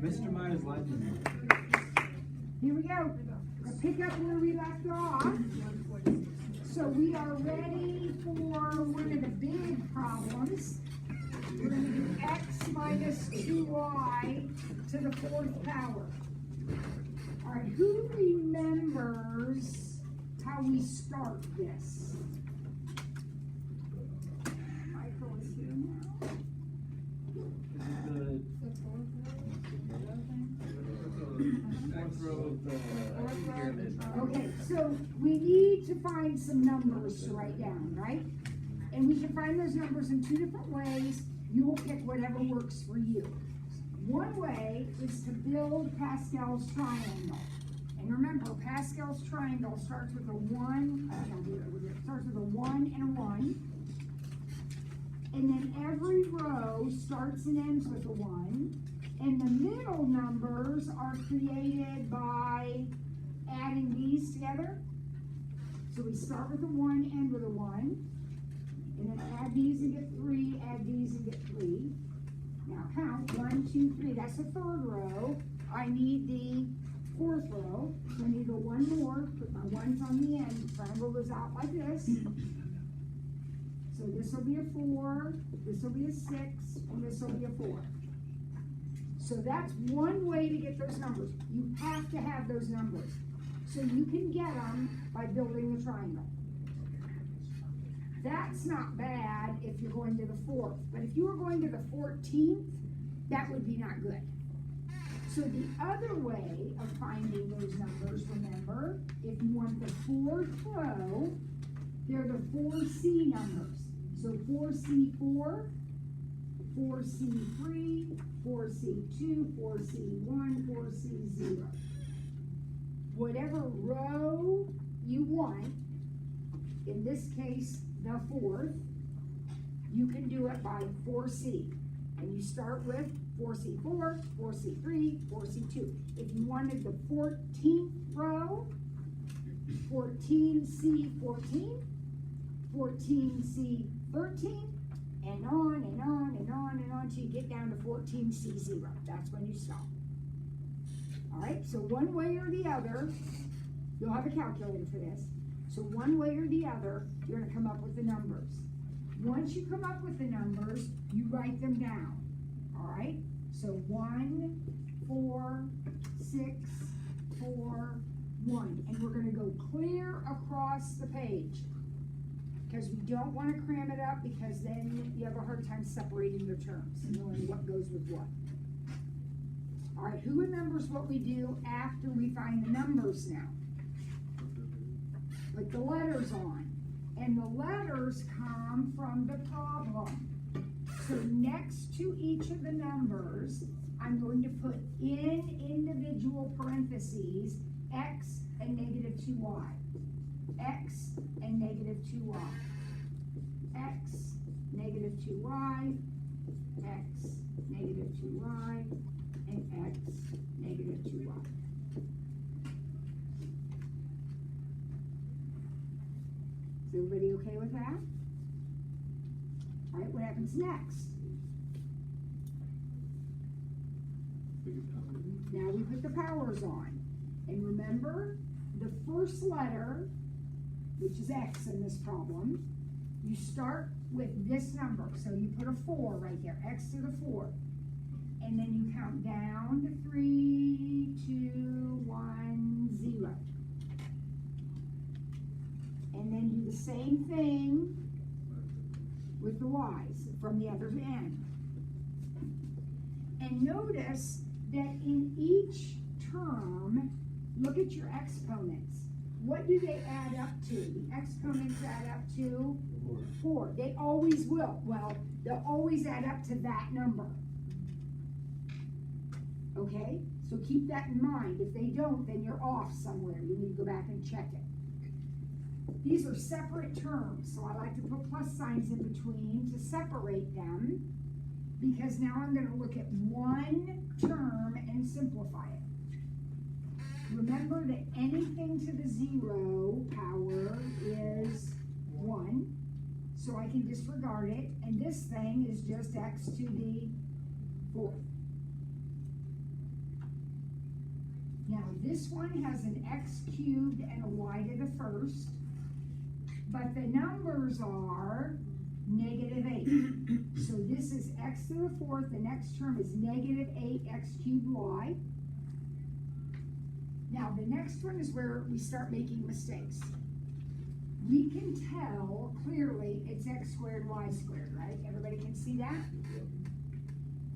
Mr. Myers liking me. Here we go. We'll pick up where we left off. So we are ready for one of the big problems. We're going to do x minus 2y to the fourth power. All right, who remembers how we start this? Michael is here now. Okay, so we need to find some numbers to write down, right? And we can find those numbers in two different ways. You will pick whatever works for you. One way is to build Pascal's triangle. And remember, Pascal's triangle starts with a 1, it starts with a 1 and a 1. And then every row starts and ends with a 1. And the middle numbers are created by adding these together. So we start with a 1, end with a 1. And then add these and get 3, add these and get 3. Now count, 1, 2, 3, that's the third row. I need the fourth row. So I need to go one more, put my 1s on the end. The triangle goes out like this. So this will be a 4, this will be a 6, and this will be a 4. So that's one way to get those numbers. You have to have those numbers. So you can get them by building the triangle. That's not bad if you're going to the 4th. But if you were going to the 14th, that would be not good. So the other way of finding those numbers, remember, if you want the 4th row, they're the 4C numbers. So 4C4, 4C3, 4C2, 4C1, 4C0. Whatever row you want, in this case, the 4th, you can do it by 4C. And you start with 4C4, 4C3, 4C2. If you wanted the 14th row, 14C14, 14C13, and on and on and on and on until you get down to 14C0. That's when you stop. All right, so one way or the other, you'll have a calculator for this. So one way or the other, you're going to come up with the numbers. Once you come up with the numbers, you write them down. All right, so 1, 4, 6, 4, 1. And we're going to go clear across the page, because we don't want to cram it up, because then you have a hard time separating the terms and knowing what goes with what. All right, who remembers what we do after we find the numbers now? Put the letters on. And the letters come from the problem. So next to each of the numbers, I'm going to put in individual parentheses x and negative 2y. X and negative 2y. X, negative 2y. X, negative 2y. And x, negative 2y. Is everybody okay with that? All right, what happens next? Now we put the powers on. And remember, the first letter, which is x in this problem, you start with this number. So you put a 4 right there, x to the 4. And then you count down to 3, 2, 1, 0. And then do the same thing with the y's from the other end. And notice that in each term, look at your exponents. What do they add up to? The exponents add up to 4. They always will. Well, they'll always add up to that number. Okay? So keep that in mind. If they don't, then you're off somewhere. You need to go back and check it. These are separate terms, so I like to put plus signs in between to separate them, because now I'm going to look at one term and simplify it. Remember that anything to the 0 power is 1, so I can disregard it, and this thing is just x to the 4th. This one has an x cubed and a y to the first, but the numbers are -8. So this is x to the fourth, the next term is -8x cubed y. Now the next one is where we start making mistakes. We can tell clearly it's x squared y squared, right? Everybody can see that?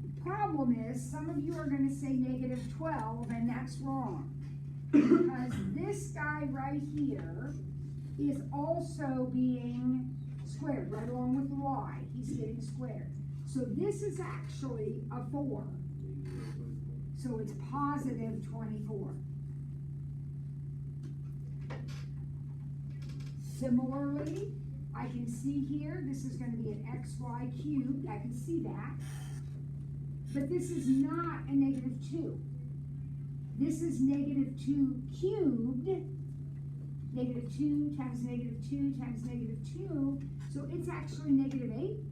The problem is, some of you are going to say -12, and that's wrong. Because this guy right here is also being squared, right along with the y. He's getting squared. So this is actually a 4. So it's positive 24. Similarly, I can see here, this is going to be an xy cubed. I can see that. But this is not a -2. This is -2 cubed. -2 times -2 times -2. So it's actually -8.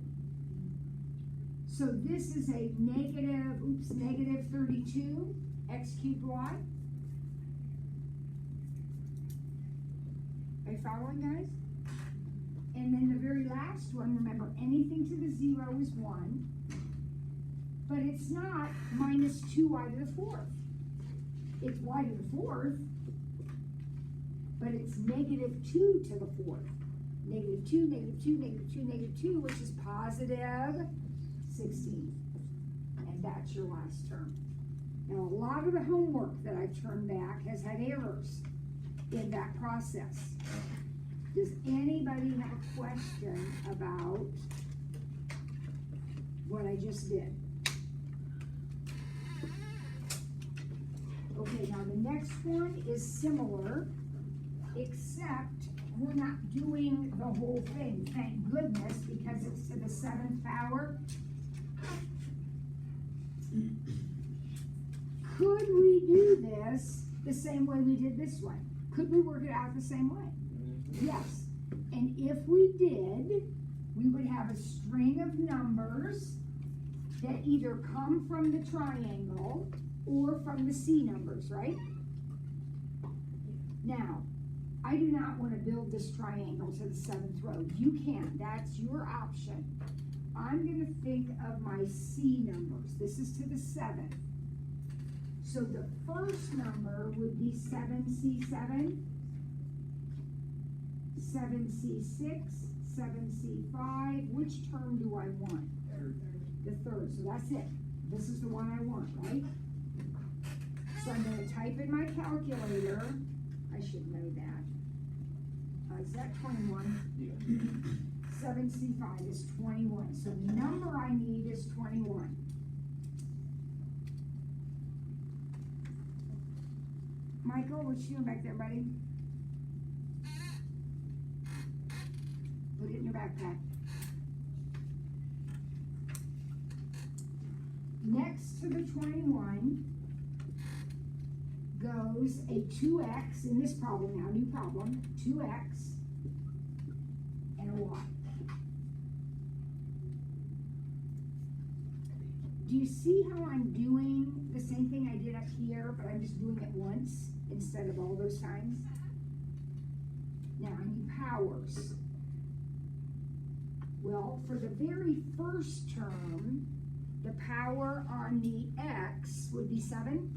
So this is a -32 x cubed y. Are you following, guys? And then the very last one, remember, anything to the 0 is 1. But it's not -2y to the fourth. It's y to the fourth, but it's -2 to the fourth. -2, -2, -2, -2, which is positive 16. And that's your last term. Now, a lot of the homework that I've turned back has had errors in that process. Does anybody have a question about what I just did? Okay, now the next one is similar, except we're not doing the whole thing, thank goodness, because it's to the 7th power. Could we do this the same way we did this one? Could we work it out the same way? Yes. And if we did, we would have a string of numbers that either come from the triangle or from the C numbers, right? Now, I do not want to build this triangle to the 7th row. You can, that's your option. I'm going to think of my C numbers. This is to the 7th. So the first number would be 7C7, 7C6, 7C5. Which term do I want? The third. So that's it. This is the one I want, right? So I'm going to type in my calculator. I should know that. Is that 21? Yeah. 7C5 is 21. So the number I need is 21. Michael, what you doing back there, buddy? Put it in your backpack. Next to the 21 goes a 2x in this problem now, new problem, 2x and a y. Do you see how I'm doing the same thing I did up here, but I'm just doing it once instead of all those times? Now I need powers. Well, for the very first term, the power on the x would be 7.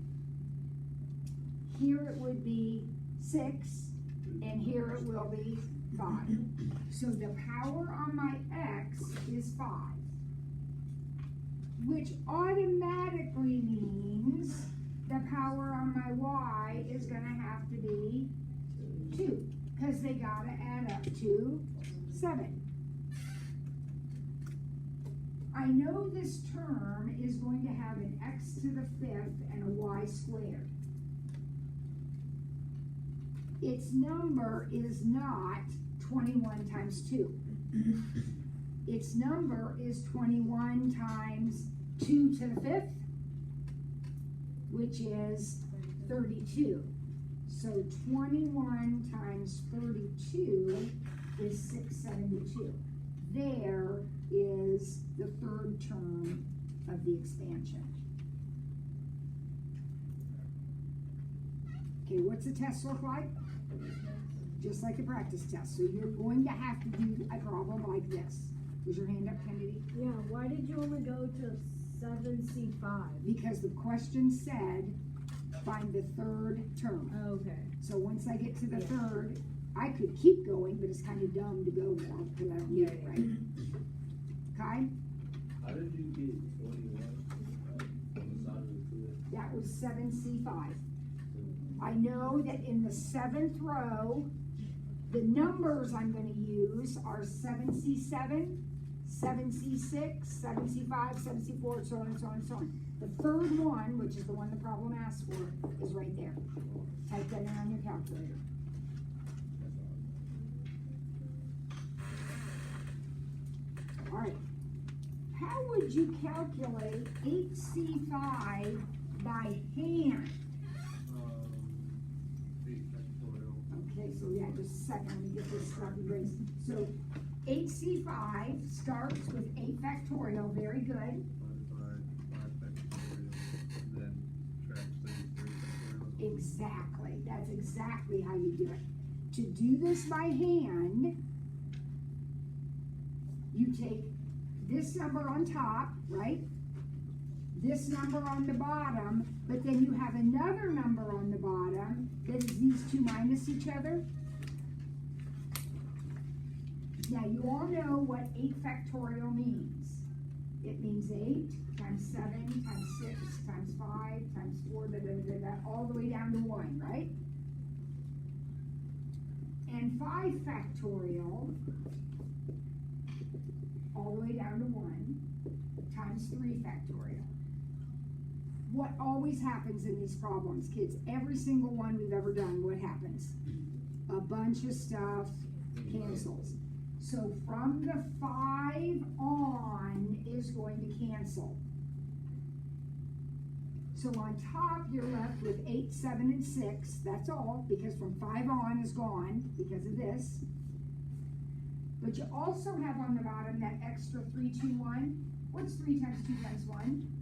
Here it would be 6, and here it will be 5. So the power on my x is 5, which automatically means the power on my y is going to have to be 2, because they got to add up to 7. I know this term is going to have an x to the 5th and a y squared. Its number is not 21 times 2. Its number is 21 times 2 to the 5th, which is 32. So 21 times 32 is 672. There is the third term of the expansion. Okay, what's the test look like? Just like a practice test. So you're going to have to do a problem like this. Was your hand up, Kennedy? Yeah, why did you only go to 7C5? Because the question said, find the third term. Okay. So once I get to the third, I could keep going, but it's kind of dumb to go more because I don't need it, right? Okay? How did you get 21 on the side of the field? That was 7C5. I know that in the 7th row, the numbers I'm going to use are 7C7, 7C6, 7C5, 7C4, so on and so on and so on. The third one, which is the one the problem asks for, is right there. Type that in on your calculator. All right. How would you calculate 8C5 by hand? 8 factorial. Okay, so yeah, just a second, let me get this stuff erased. So 8C5 starts with 8 factorial, very good. Divided by 5 factorial, and then subtract 33 factorial. Exactly, that's exactly how you do it. To do this by hand, you take this number on top, right? This number on the bottom, but then you have another number on the bottom that is these two minus each other. Now you all know what 8 factorial means. It means 8 times 7 times 6 times 5 times 4, all the way down to 1, right? And 5 factorial, all the way down to 1, times 3 factorial. What always happens in these problems, kids, every single one we've ever done, what happens? A bunch of stuff cancels. So from the 5 on is going to cancel. So on top, you're left with 8, 7, and 6. That's all, because from 5 on is gone because of this. But you also have on the bottom that extra 3, 2, 1. What's 3 times 2 times 1?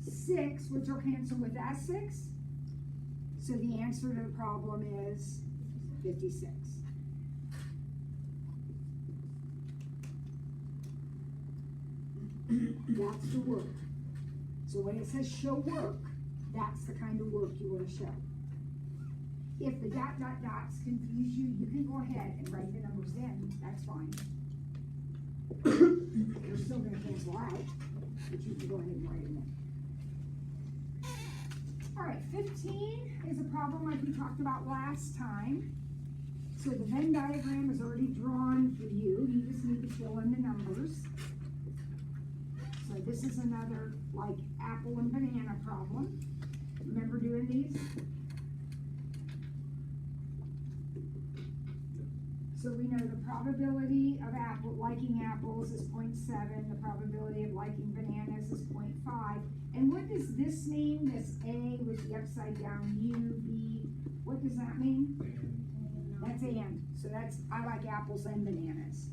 6, which will cancel with that 6. So the answer to the problem is 56. That's the work. So when it says show work, that's the kind of work you want to show. If the dot, dot, dots confuse you, you can go ahead and write the numbers in. That's fine. They're still going to cancel out, but you can go ahead and write it in. All right, 15 is a problem like we talked about last time. So the Venn diagram is already drawn for you. You just need to fill in the numbers. So this is another like apple and banana problem. Remember doing these? So we know the probability of liking apples is 0.7, the probability of liking bananas is 0.5. And what does this mean? This A with the upside down U, B, what does that mean? That's and. So that's, I like apples and bananas.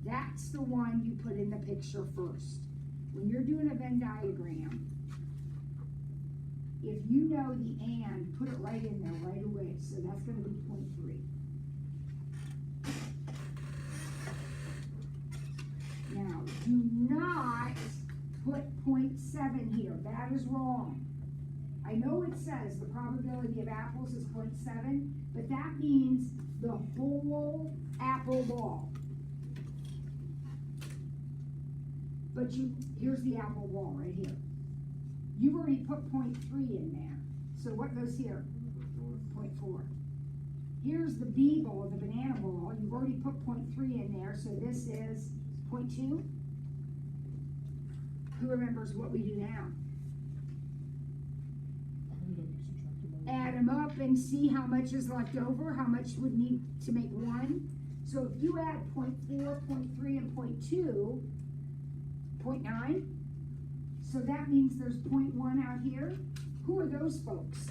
That's the one you put in the picture first. When you're doing a Venn diagram, if you know the and, put it right in there right away. So that's going to be 0.3. Now, do not put 0.7 here. That is wrong. I know it says the probability of apples is 0.7, but that means the whole apple ball. But here's the apple ball right here. You've already put 0.3 in there. So what goes here? 0.4. Here's the B ball, the banana ball. You've already put 0.3 in there, so this is 0.2. Who remembers what we do now? Add them up and see how much is left over, how much would need to make 1. So if you add 0.4, 0.3, and 0.2, 0.9. So that means there's 0.1 out here. Who are those folks?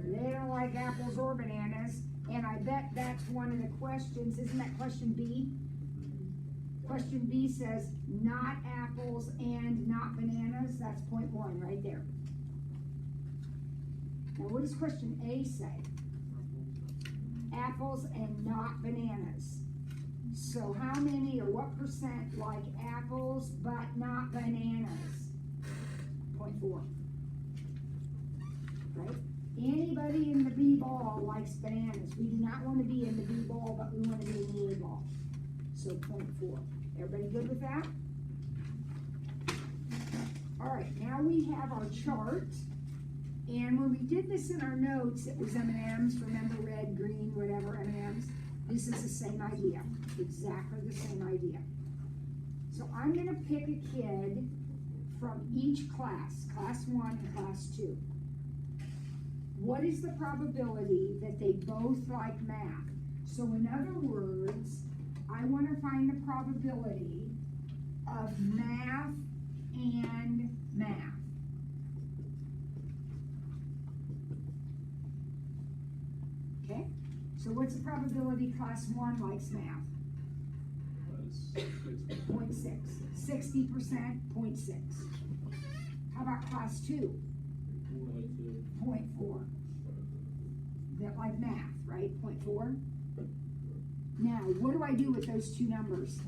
They don't like apples or bananas. And I bet that's one of the questions. Isn't that question B? Question B says not apples and not bananas. That's 0.1 right there. Now, what does question A say? Apples and not bananas. So how many or what percent like apples but not bananas? 0.4. Right? Anybody in the B ball likes bananas. We do not want to be in the B ball, but we want to be in the A ball. So 0.4. Everybody good with that? All right, now we have our chart. And when we did this in our notes, it was M&Ms, remember red, green, whatever, M&Ms. This is the same idea, exactly the same idea. So I'm gonna pick a kid from each class, class 1 and class 2. What is the probability that they both like math? So in other words, I wanna find the probability of math and math. Okay, so what's the probability class 1 likes math? 0.6. 60%, 0.6. How about class 2? 0.4. That like math, right? 0.4. Now, what do I do with those two numbers?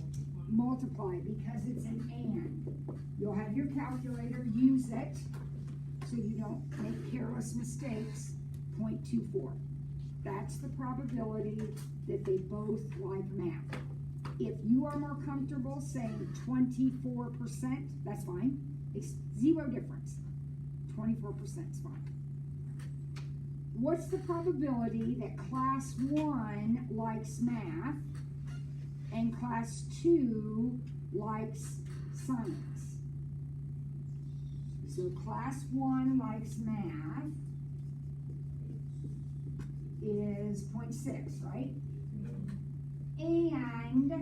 Multiply, because it's an and. You'll have your calculator, use it, so you don't make careless mistakes. 0.24. That's the probability that they both like math. If you are more comfortable saying 24%, that's fine. It's zero difference. 24% is fine. What's the probability that class 1 likes math and class 2 likes science? So class 1 likes math is 0.6, right? And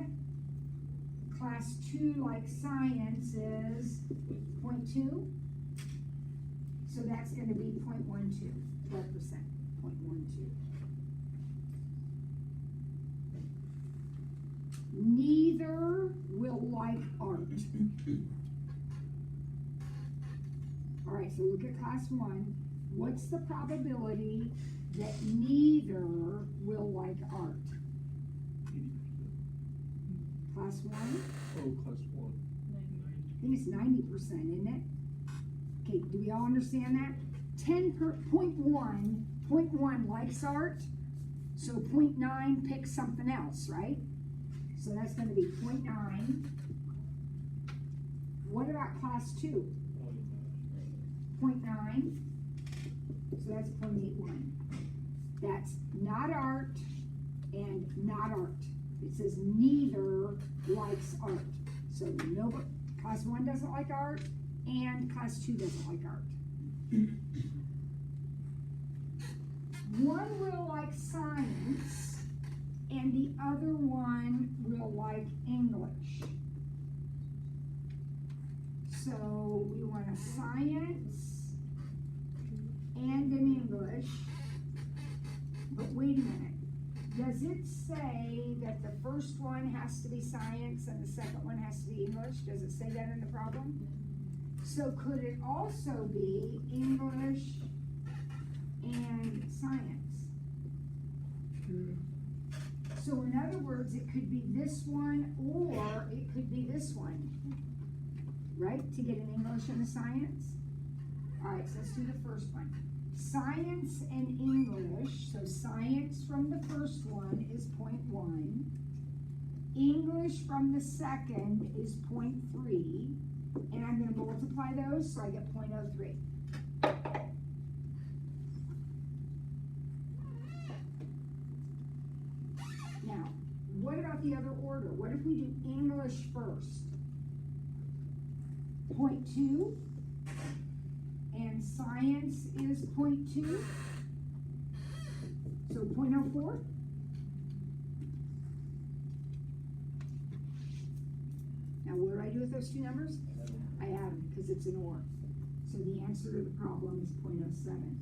class 2 like science is 0.2. So that's going to be 0.12, 12%, 0.12. Neither will like art. All right, so look at class 1. What's the probability that neither will like art? Class 1? Oh, class 1. I think it's 90%, isn't it? Okay, do we all understand that? 0.1 likes art, so 0.9 picks something else, right? So that's going to be 0.9. What about class 2? 0.9. So that's 0.81. That's not art and not art. It says neither likes art. So nobody, class 1 doesn't like art and class 2 doesn't like art. One will like science and the other one will like English. So we want a science and an English. But wait a minute. Does it say that the first one has to be science and the second one has to be English? Does it say that in the problem? So could it also be English and science? So in other words, it could be this one or it could be this one, right? To get an English and a science? All right, so let's do the first one. Science and English, so science from the first one is 0.1. English from the second is 0.3. And I'm going to multiply those, so I get 0.03. Now, what about the other order? What if we do English first? 0.2. And science is 0.2. So 0.04. Now, what do I do with those two numbers? I add them because it's an OR. So the answer to the problem is 0.07.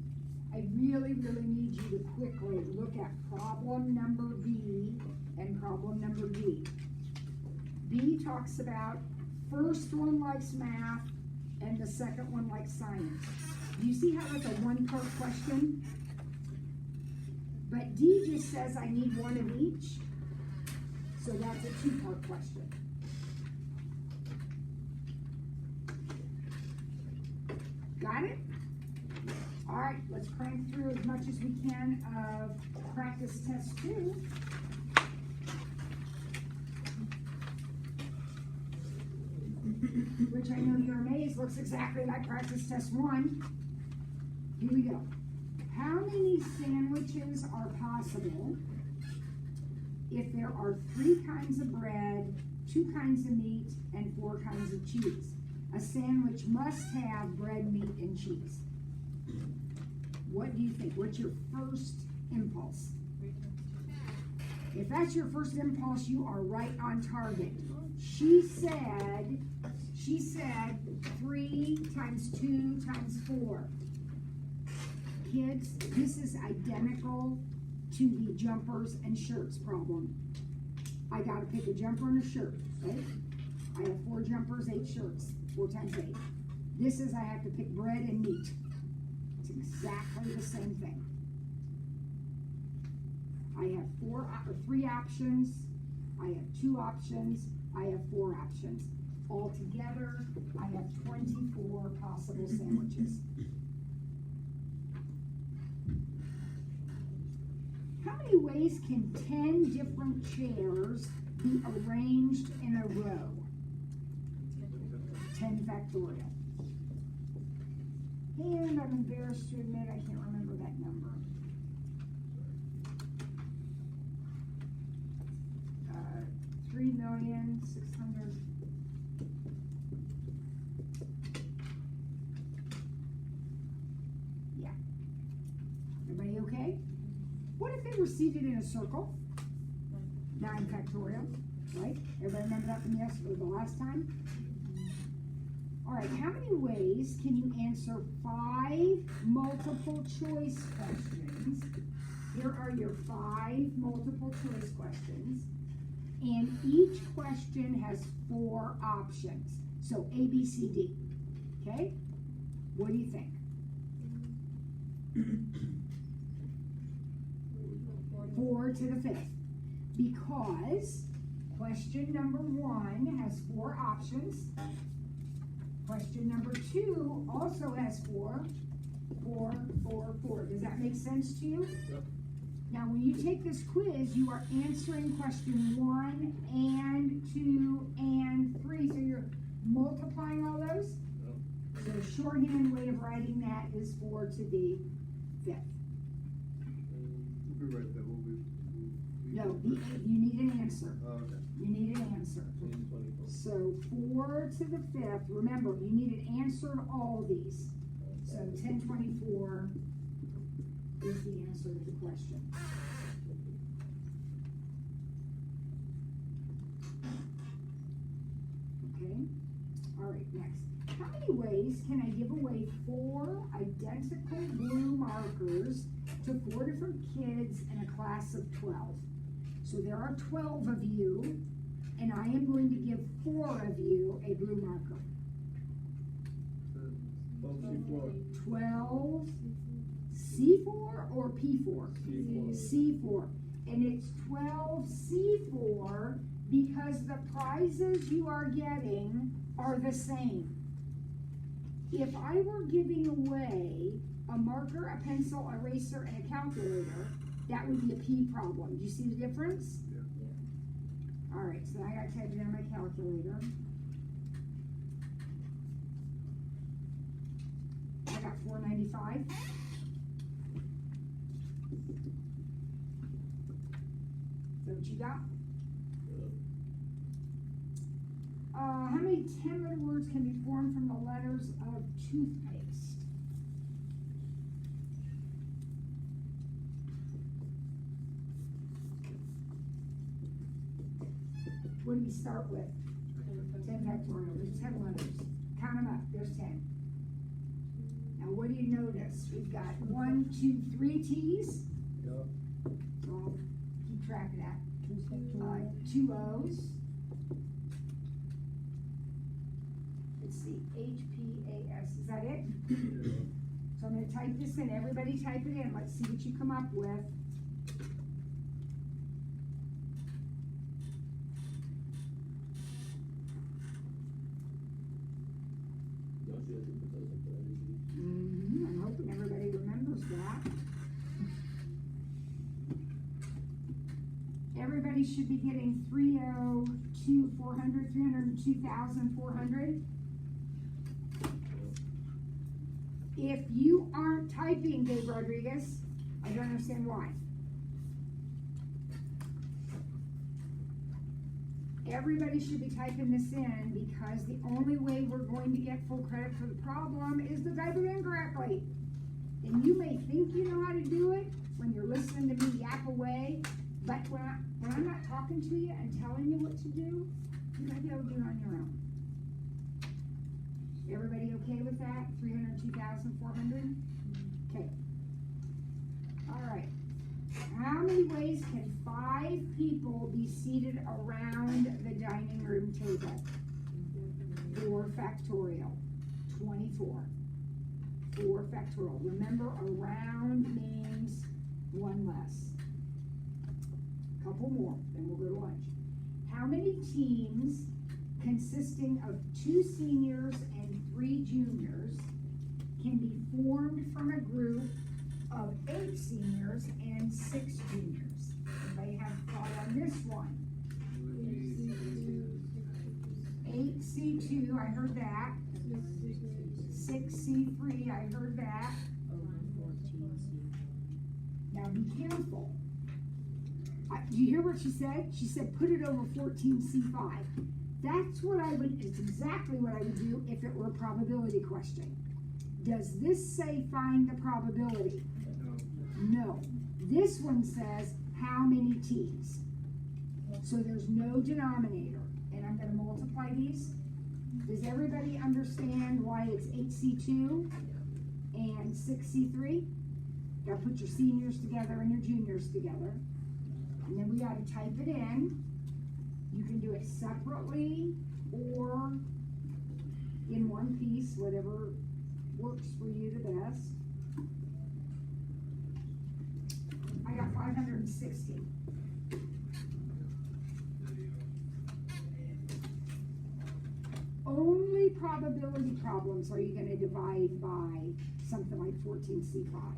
I really, really need you to quickly look at problem number B and problem number D. B talks about first one likes math, and the second one like science. Do you see how that's a one-part question? But D just says I need one of each, so that's a two-part question. Got it? All right, let's crank through as much as we can of practice test 2. Which I know you're amazed looks exactly like practice test 1. Here we go. How many sandwiches are possible if there are 3 kinds of bread, 2 kinds of meat, and 4 kinds of cheese? A sandwich must have bread, meat, and cheese. What do you think? What's your first impulse? If that's your first impulse, you are right on target. She said 3 times 2 times 4. Kids, this is identical to the jumpers and shirts problem. I gotta pick a jumper and a shirt, right? I have 4 jumpers, 8 shirts, 4 times 8. This is I have to pick bread and meat. It's exactly the same thing. I have 3 options. I have 2 options. I have 4 options. Altogether, I have 24 possible sandwiches. How many ways can 10 different chairs be arranged in a row? 10 factorial. And I'm embarrassed to admit I can't remember that number. 3,600,000. Yeah. Everybody okay? What if they were seated in a circle? 9 factorial, right? Everybody remember that from yesterday, the last time? All right, how many ways can you answer 5 multiple choice questions? Here are your 5 multiple choice questions. And each question has 4 options. So A, B, C, D. Okay? What do you think? 4 to the 5th. Because question number 1 has 4 options. Question number 2 also has 4. 4, 4, 4. Does that make sense to you? Yep. Now, when you take this quiz, you are answering question 1 and 2 and 3. So you're multiplying all those? Yep. So the shorthand way of writing that is 4 to the 5th. We'll be right there. No, you need an answer. Oh, okay. You need an answer. So 4 to the 5th, remember, you need an answer to all these. So 1024 is the answer to the question. Okay, all right, next. How many ways can I give away 4 identical blue markers to 4 different kids in a class of 12? So there are 12 of you, and I am going to give 4 of you a blue marker. 12 C4 or P4? C4. C4. And it's 12 C4 because the prizes you are getting are the same. If I were giving away a marker, a pencil, eraser, and a calculator, that would be a P problem. Do you see the difference? Yeah. All right, so I got to type it on my calculator. I got 495. Is that what you got? How many 10-letter words can be formed from the letters of toothpaste? What do we start with? 10 factorial. There's 10 letters. Count them up. There's 10. Now, what do you notice? We've got 1, 2, 3 T's. Yep. So I'll keep track of that. 2 O's. Let's see. HPA Rodriguez, is that it? So I'm gonna type this in, everybody type it in, let's see what you come up with. I'm hoping everybody remembers that. Everybody should be getting 302,400. If you aren't typing, Dave Rodriguez, I don't understand why. Everybody should be typing this in because the only way we're going to get full credit for the problem is to type it in correctly. And you may think you know how to do it when you're listening to me yap away, but when I'm not talking to you and telling you what to do, you might be able to do it on your own. Everybody okay with that? 302,400? Okay. All right. How many ways can 5 people be seated around the dining room table? 4 factorial. 24. 4 factorial. Remember, around means 1 less. Couple more, then we'll go to lunch. How many teams consisting of 2 seniors and 3 juniors can be formed from a group of 8 seniors and 6 juniors? Anybody have a thought on this one? 8C2, I heard that. 6C3, I heard that. Now be careful. Do you hear what she said? She said put it over 14C5. That's what I would, it's exactly what I would do if it were a probability question. Does this say find the probability? No. This one says how many teams. So there's no denominator. And I'm gonna multiply these. Does everybody understand why it's 8C2 and 6C3? Gotta put your seniors together and your juniors together. And then we gotta type it in. You can do it separately or in one piece, whatever works for you the best. I got 560. Only probability problems are you going to divide by something like 14C5.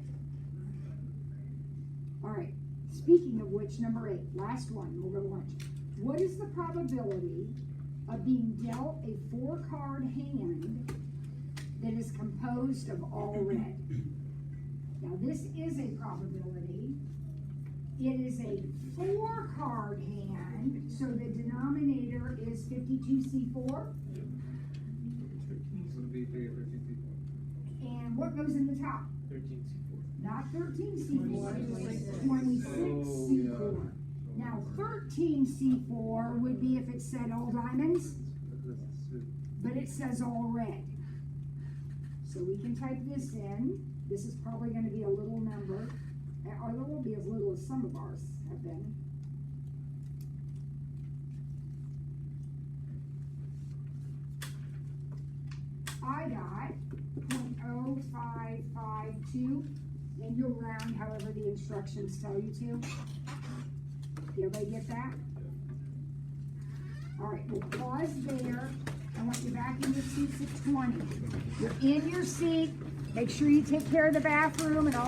All right, speaking of which, number 8, last one, we'll go to lunch. What is the probability of being dealt a 4-card hand that is composed of all red? Now this is a probability. It is a 4-card hand, so the denominator is 52C4. And what goes in the top? 13C4. Not 13C4, 26C4. Now 13C4 would be if it said all diamonds, but it says all red. So we can type this in. This is probably going to be a little number, or it won't be as little as some of ours have been. I got 0.0552, and you'll round however the instructions tell you to. Everybody get that? All right, we'll pause there. I want you back in your seats at 20. You're in your seat. Make sure you take care of the bathroom and all